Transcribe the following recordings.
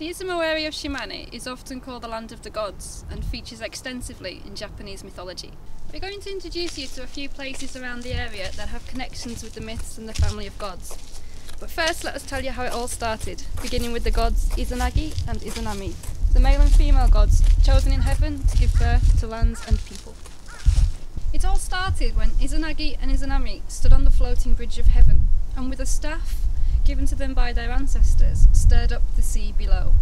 The Izumo area of Shimane is often called the land of the gods and features extensively in Japanese mythology. We're going to introduce you to a few places around the area that have connections with the myths and the family of gods. But first, let us tell you how it all started, beginning with the gods Izanagi and Izanami, the male and female gods chosen in heaven to give birth to lands and people. It all started when Izanagi and Izanami stood on the floating bridge of heaven and with a staff given to them by their ancestors stirred up the sea below.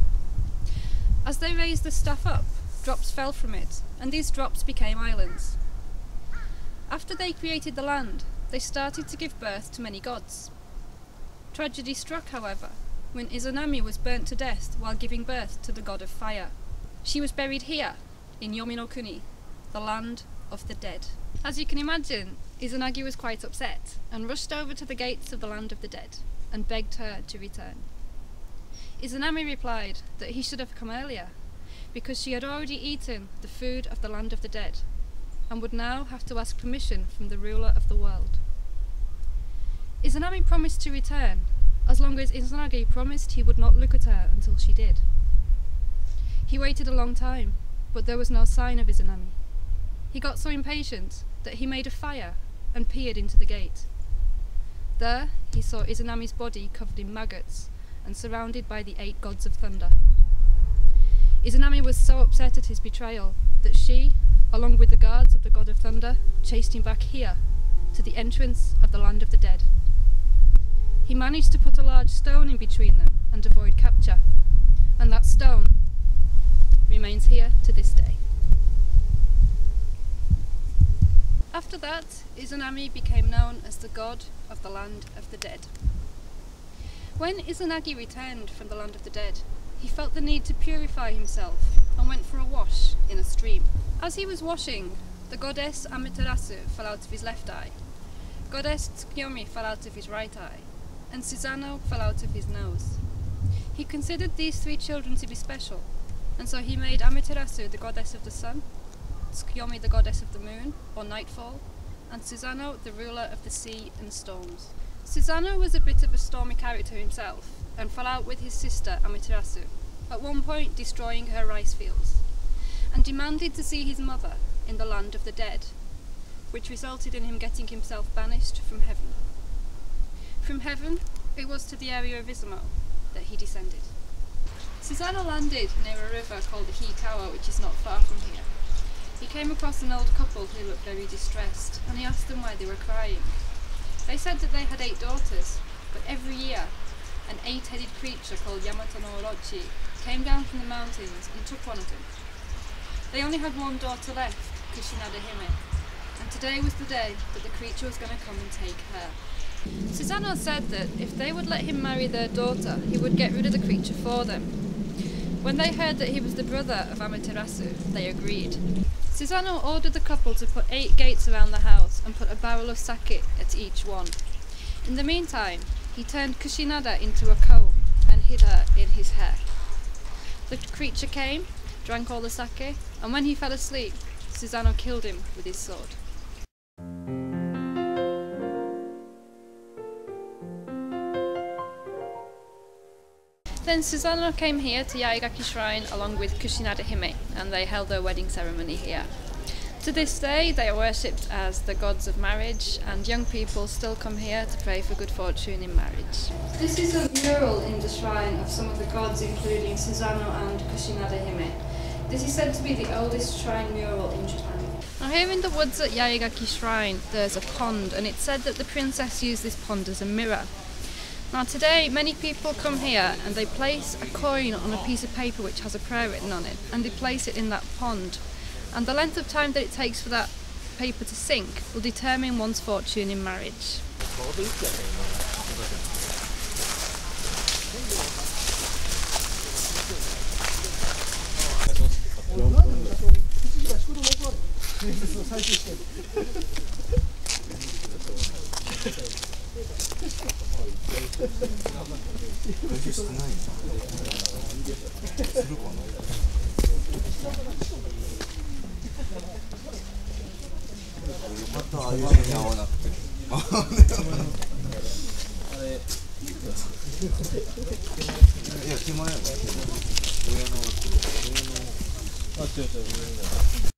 As they raised the staff up, drops fell from it, and these drops became islands. After they created the land, they started to give birth to many gods. Tragedy struck, however, when Izanami was burnt to death while giving birth to the god of fire. She was buried here, in Yomi no Kuni, the land of the dead. As you can imagine, Izanagi was quite upset and rushed over to the gates of the land of the dead and begged her to return. Izanami replied that he should have come earlier, because she had already eaten the food of the land of the dead, and would now have to ask permission from the ruler of the world. Izanami promised to return, as long as Izanagi promised he would not look at her until she did. He waited a long time, but there was no sign of Izanami. He got so impatient that he made a fire and peered into the gate. There he saw Izanami's body covered in maggots and surrounded by the 8 gods of thunder. Izanami was so upset at his betrayal that she, along with the guards of the god of thunder, chased him back here, to the entrance of the land of the dead. He managed to put a large stone in between them and avoid capture, and that stone remains here to this day. After that, Izanami became known as the god of the land of the dead. When Izanagi returned from the land of the dead, he felt the need to purify himself and went for a wash in a stream. As he was washing, the goddess Amaterasu fell out of his left eye, goddess Tsukuyomi fell out of his right eye, and Susanoo fell out of his nose. He considered these 3 children to be special, and so he made Amaterasu the goddess of the sun, Tsukuyomi the goddess of the moon, or nightfall, and Susanoo the ruler of the sea and storms. Susanoo was a bit of a stormy character himself, and fell out with his sister Amaterasu, at one point destroying her rice fields, and demanded to see his mother in the land of the dead, which resulted in him getting himself banished from heaven. From heaven, it was to the area of Izumo that he descended. Susanoo landed near a river called the Hikawa, which is not far from here. He came across an old couple who looked very distressed, and he asked them why they were crying. They said that they had 8 daughters, but every year an 8-headed creature called Yamato no Orochi came down from the mountains and took one of them. They only had one daughter left, Kushinada Hime, and today was the day that the creature was going to come and take her. Susanoo said that if they would let him marry their daughter, he would get rid of the creature for them. When they heard that he was the brother of Amaterasu, they agreed. Susanoo ordered the couple to put 8 gates around the house and put a barrel of sake at each one. In the meantime, he turned Kushinada into a comb and hid her in his hair. The creature came, drank all the sake, and when he fell asleep, Susanoo killed him with his sword. Then Susanoo came here to Yaegaki Shrine along with Kushinada Hime, and they held their wedding ceremony here. To this day they are worshipped as the gods of marriage, and young people still come here to pray for good fortune in marriage. This is a mural in the shrine of some of the gods, including Susanoo and Kushinada Hime. This is said to be the oldest shrine mural in Japan. Now here in the woods at Yaegaki Shrine there's a pond, and it's said that the princess used this pond as a mirror. Now today many people come here and they place a coin on a piece of paper which has a prayer written on it, and they place it in that pond, and the length of time that it takes for that paper to sink will determine one's fortune in marriage. や、暇やろ。上の。あ、違う違う、上の。